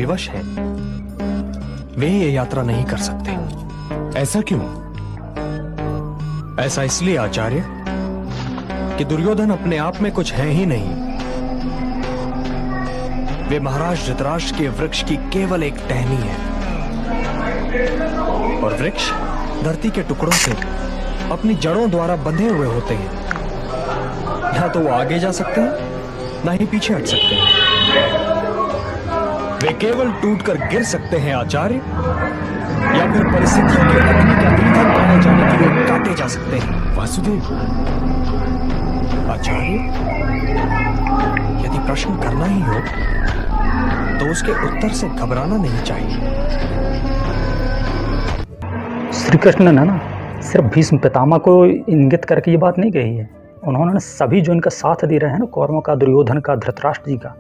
विवश हैं, वे ये यात्रा नहीं कर सकते। ऐसा क्यों? ऐसा इसलिए आचार्य कि दुर्योधन अपने आप में कुछ है ही नहीं। वे महाराज धृतराष्ट्र के वृक्ष की केवल एक टहनी है, और वृक्ष धरती के टुकड़ों से अपनी जड़ों द्वारा बंधे हुए होते हैं। ना तो वो आगे जा सकते हैं, ना ही पीछे हट सकते हैं। वे केवल टूटकर गिर सकते हैं आचार्य, या फिर परिस्थितियों के अग्नि का ईंधन बनाए जाने के लिए काटे जा सकते हैं। वासुदेव, आचार्य, यदि प्रश्न करना ही हो तो उसके उत्तर से घबराना नहीं चाहिए। श्री कृष्ण ने ना सिर्फ भीष्म पितामह को इंगित करके ये बात नहीं कही है। उन्होंने सभी जो इनका साथ दे रहे हैं ना, कौरवों का, दुर्योधन का, धृतराष्ट्र जी का,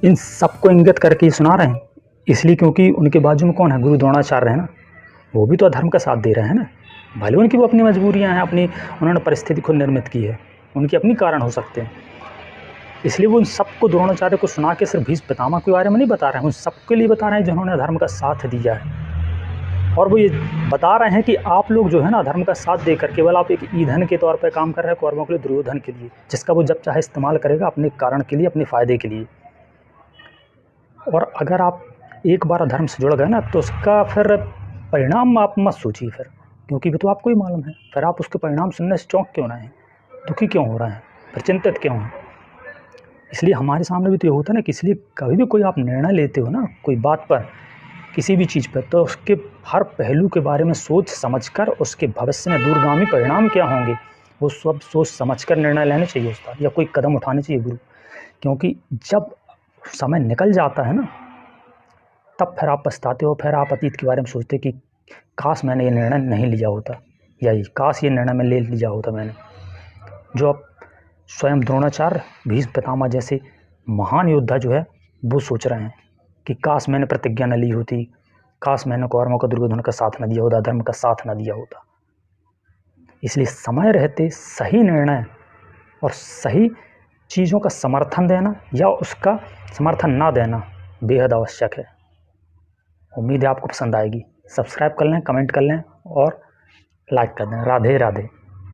इन सबको इंगित करके सुना रहे हैं। इसलिए क्योंकि उनके बाजू में कौन है? गुरु द्रोणाचार्य है ना, वो भी तो अधर्म का साथ दे रहे हैं ना। भले उनकी वो अपनी मजबूरियां हैं, अपनी उन्होंने परिस्थिति खुद निर्मित की है, उनके अपनी कारण हो सकते हैं। इसलिए वो उन सबको द्रोणाचार्य को सुना के सिर्फ भीष्म पितामह के बारे में नहीं बता रहे हैं, उन सबके लिए बता रहे हैं जिन्होंने अधर्म का साथ दिया है। और वो ये बता रहे हैं कि आप लोग जो है ना धर्म का साथ देकर केवल आप एक ईंधन के तौर पर काम कर रहे हैं कौरवों के लिए, दुर्योधन के लिए, जिसका वो जब चाहे इस्तेमाल करेगा अपने कारण के लिए, अपने फ़ायदे के लिए। और अगर आप एक बार अधर्म से जुड़ गए ना तो उसका फिर परिणाम आप मत सोचिए फिर, क्योंकि भी तो आपको ही मालूम है। फिर आप उसके परिणाम सुनने से चौंक क्यों रहे हैं, दुखी क्यों हो रहे हैं, फिर चिंतित क्यों हैं? इसलिए हमारे सामने भी तो ये होता है ना कि इसलिए कभी भी कोई आप निर्णय लेते हो ना कोई बात पर, किसी भी चीज़ पर, तो उसके हर पहलू के बारे में सोच समझकर उसके भविष्य में दूरगामी परिणाम क्या होंगे वो सब सोच समझकर निर्णय लेने चाहिए उसका, या कोई कदम उठाने चाहिए गुरु। क्योंकि जब समय निकल जाता है ना तब फिर आप पछताते हो, फिर आप अतीत के बारे में सोचते कि काश मैंने ये निर्णय नहीं लिया होता, या ये काश ये निर्णय मैं ले लिया होता मैंने। जो अब स्वयं द्रोणाचार्य, भीष्म पितामह जैसे महान योद्धा जो है वो सोच रहे हैं कि काश मैंने प्रतिज्ञा न ली होती, काश मैंने कौरवों का, दुर्योधन का साथ न दिया होता, धर्म का साथ न दिया होता। इसलिए समय रहते सही निर्णय और सही चीज़ों का समर्थन देना या उसका समर्थन ना देना बेहद आवश्यक है। उम्मीद है आपको पसंद आएगी। सब्सक्राइब कर लें, कमेंट कर लें और लाइक कर दें। राधे राधे।